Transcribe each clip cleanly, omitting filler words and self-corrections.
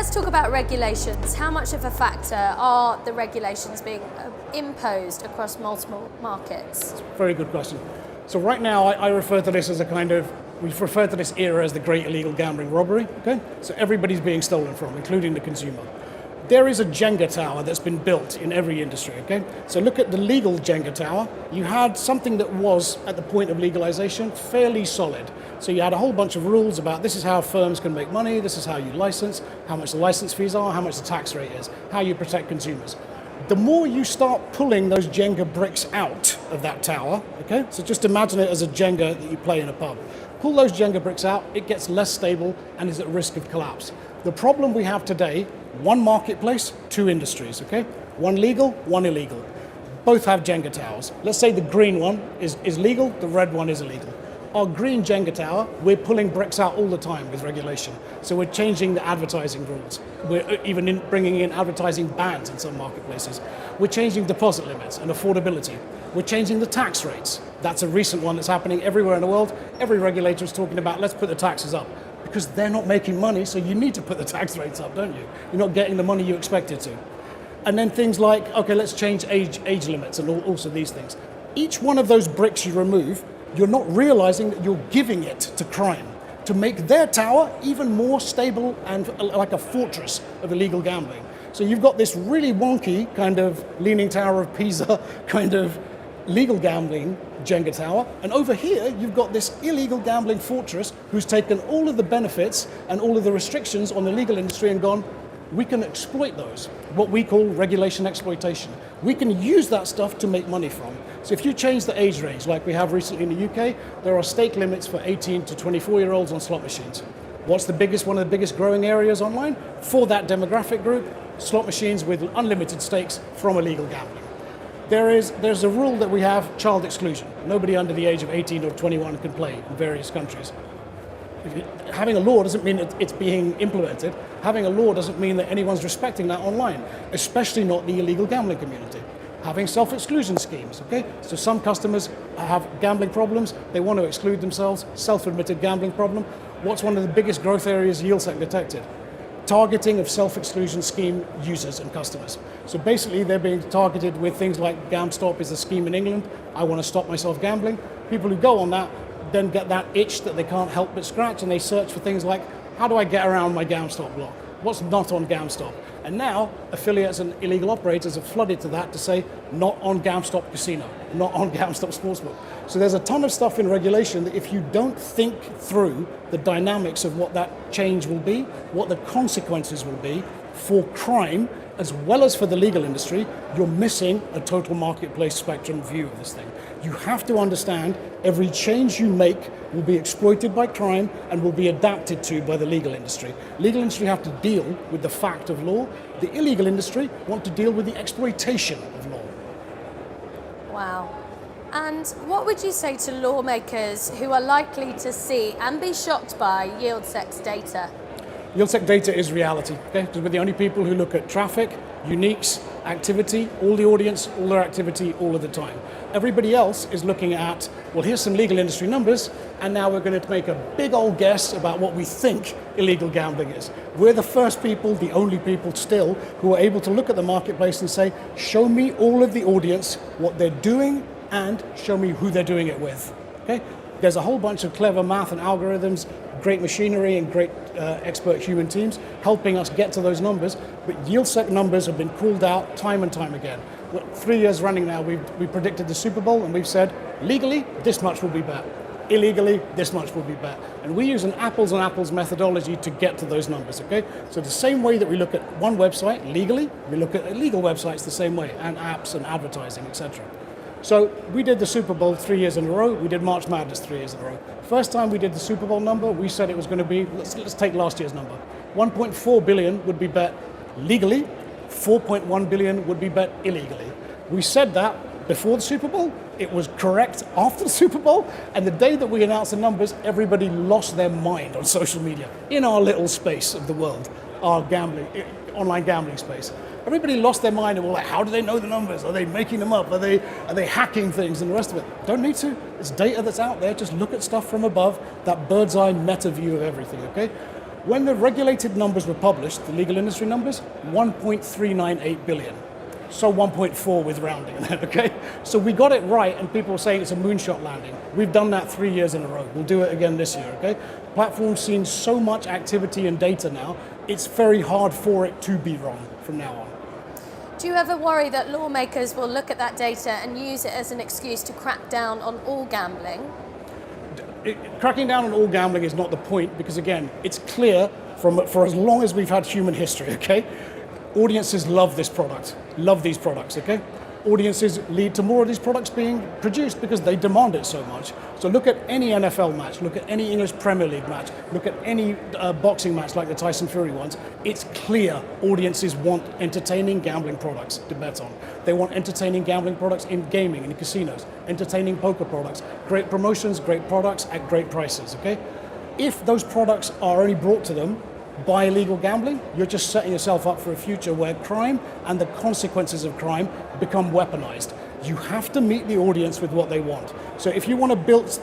let's talk about regulations. How much of a factor are the regulations being imposed across multiple markets? Very good question. So right now, I refer to this as we've referred to this era as the great illegal gambling robbery, okay? So everybody's being stolen from, including the consumer. There is a Jenga tower that's been built in every industry, okay? So look at the legal Jenga tower. You had something that was, at the point of legalization, fairly solid. So you had a whole bunch of rules about this is how firms can make money, this is how you license, how much the license fees are, how much the tax rate is, how you protect consumers. The more you start pulling those Jenga bricks out of that tower, okay? So just imagine it as a Jenga that you play in a pub. Pull those Jenga bricks out, it gets less stable and is at risk of collapse. The problem we have today, one marketplace, two industries, okay? One legal, one illegal. Both have Jenga towers. Let's say the green one is legal, the red one is illegal. Our green Jenga tower, we're pulling bricks out all the time with regulation. So we're changing the advertising rules. We're even bringing in advertising bans in some marketplaces. We're changing deposit limits and affordability. We're changing the tax rates. That's a recent one that's happening everywhere in the world. Every regulator is talking about, let's put the taxes up. Because they're not making money, so you need to put the tax rates up, don't you? You're not getting the money you expected to. And then things like, okay, let's change age limits and also these things. Each one of those bricks you remove, you're not realizing that you're giving it to crime to make their tower even more stable and like a fortress of illegal gambling. So you've got this really wonky kind of Leaning Tower of Pisa kind of legal gambling Jenga tower, and over here you've got this illegal gambling fortress who's taken all of the benefits and all of the restrictions on the legal industry and gone, we can exploit those, what we call regulation exploitation. We can use that stuff to make money from. So if you change the age range, like we have recently in the UK, there are stake limits for 18 to 24-year-olds on slot machines. What's one of the biggest growing areas online? For that demographic group, slot machines with unlimited stakes from illegal gambling. There's a rule that we have, child exclusion. Nobody under the age of 18 or 21 can play in various countries. Having a law doesn't mean it's being implemented. Having a law doesn't mean that anyone's respecting that online, especially not the illegal gambling community. Having self-exclusion schemes, okay? So some customers have gambling problems, they want to exclude themselves, self-admitted gambling problem. What's one of the biggest growth areas YieldSec detected? Targeting of self-exclusion scheme users and customers. So basically they're being targeted with things like GamStop is a scheme in England. I want to stop myself gambling. People who go on that then get that itch that they can't help but scratch, and they search for things like, how do I get around my GamStop block? What's not on GamStop? And now affiliates and illegal operators have flooded to that to say, not on GamStop Casino, not on GamStop Sportsbook. So there's a ton of stuff in regulation that if you don't think through the dynamics of what that change will be, what the consequences will be for crime, as well as for the legal industry, you're missing a total marketplace spectrum view of this thing. You have to understand every change you make will be exploited by crime and will be adapted to by the legal industry. Legal industry have to deal with the fact of law. The illegal industry want to deal with the exploitation of law. Wow. And what would you say to lawmakers who are likely to see and be shocked by YieldSec's data? YieldSec data is reality, okay? Because we're the only people who look at traffic, uniques, activity, all the audience, all their activity, all of the time. Everybody else is looking at, well, here's some legal industry numbers, and now we're going to make a big old guess about what we think illegal gambling is. We're the first people, the only people still, who are able to look at the marketplace and say, show me all of the audience, what they're doing, and show me who they're doing it with, okay? There's a whole bunch of clever math and algorithms, great machinery and great expert human teams helping us get to those numbers, but YieldSec numbers have been called out time and time again. 3 years running now, we predicted the Super Bowl and we've said, legally, this much will be bet. Illegally, this much will be bet. And we use an apples and apples methodology to get to those numbers, okay? So the same way that we look at one website legally, we look at illegal websites the same way, and apps and advertising, etc. So we did the Super Bowl 3 years in a row, we did March Madness 3 years in a row. First time we did the Super Bowl number, we said it was going to be, let's take last year's number. 1.4 billion would be bet legally, 4.1 billion would be bet illegally. We said that before the Super Bowl, it was correct after the Super Bowl, and the day that we announced the numbers, everybody lost their mind on social media in our little space of the world, our gambling, online gambling space. Everybody lost their mind and were like, how do they know the numbers? Are they making them up? Are they hacking things and the rest of it? Don't need to. It's data that's out there. Just look at stuff from above, that bird's eye meta view of everything, okay? When the regulated numbers were published, the legal industry numbers, 1.398 billion. So 1.4 with rounding, okay? So we got it right, and people are saying it's a moonshot landing. We've done that 3 years in a row. We'll do it again this year, okay? Platform's seen so much activity and data now, it's very hard for it to be wrong from now on. Do you ever worry that lawmakers will look at that data and use it as an excuse to crack down on all gambling? Cracking down on all gambling is not the point, because again, it's clear for as long as we've had human history, okay? Audiences love this product, love these products, okay? Audiences lead to more of these products being produced because they demand it so much. So look at any NFL match, look at any English Premier League match, look at any boxing match like the Tyson Fury ones. It's clear audiences want entertaining gambling products to bet on. They want entertaining gambling products in gaming, in casinos, entertaining poker products, great promotions, great products at great prices, okay? If those products are only brought to them by illegal gambling, you're just setting yourself up for a future where crime and the consequences of crime become weaponized. You have to meet the audience with what they want. So if you want to build,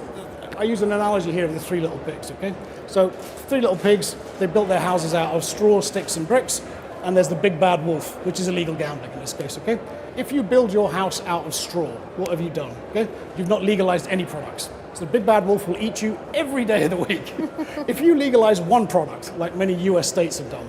I use an analogy here of the three little pigs, okay? So three little pigs, they built their houses out of straw, sticks and bricks, and there's the big bad wolf, which is illegal gambling in this case, okay? If you build your house out of straw, what have you done, okay? You've not legalized any products. So the big bad wolf will eat you every day of the week. If you legalize one product, like many US states have done,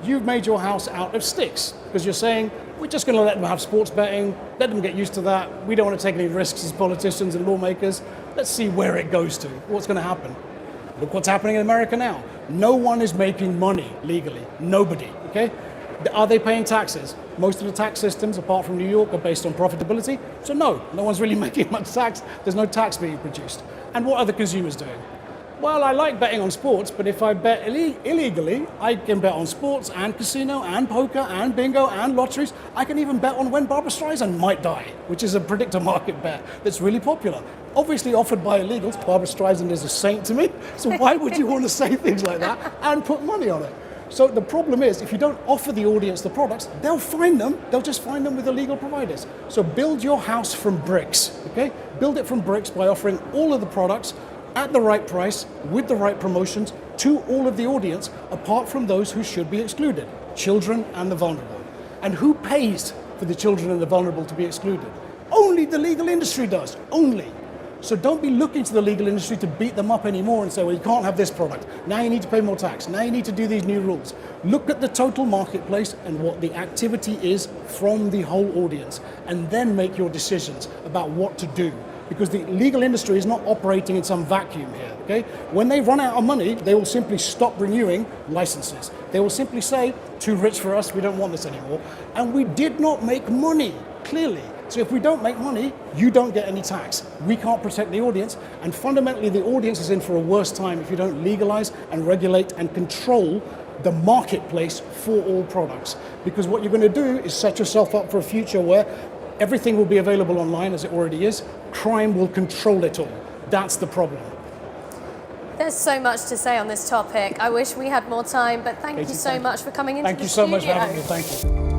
you've made your house out of sticks, because you're saying, we're just going to let them have sports betting, let them get used to that, we don't want to take any risks as politicians and lawmakers, let's see where it goes to, what's going to happen. Look what's happening in America now. No one is making money legally, nobody, okay? Are they paying taxes? Most of the tax systems, apart from New York, are based on profitability. So no one's really making much tax. There's no tax being produced. And what are the consumers doing? Well, I like betting on sports, but if I bet illegally, I can bet on sports and casino and poker and bingo and lotteries. I can even bet on when Barbra Streisand might die, which is a predictor market bet that's really popular. Obviously offered by illegals. Barbra Streisand is a saint to me. So why would you want to say things like that and put money on it? So the problem is, if you don't offer the audience the products, they'll find them. They'll just find them with illegal providers. So build your house from bricks, okay? Build it from bricks by offering all of the products at the right price, with the right promotions, to all of the audience, apart from those who should be excluded, children and the vulnerable. And who pays for the children and the vulnerable to be excluded? Only the legal industry does, only. So don't be looking to the legal industry to beat them up anymore and say, well, you can't have this product. Now you need to pay more tax. Now you need to do these new rules. Look at the total marketplace and what the activity is from the whole audience, and then make your decisions about what to do. Because the legal industry is not operating in some vacuum here, okay? When they run out of money, they will simply stop renewing licenses. They will simply say, too rich for us, we don't want this anymore. And we did not make money, clearly. So if we don't make money, you don't get any tax. We can't protect the audience, and fundamentally the audience is in for a worse time if you don't legalize and regulate and control the marketplace for all products. Because what you're going to do is set yourself up for a future where everything will be available online, as it already is. Crime will control it all. That's the problem. There's so much to say on this topic. I wish we had more time, but thank you so much for coming into the studio. Thank you so much for having me. Thank you.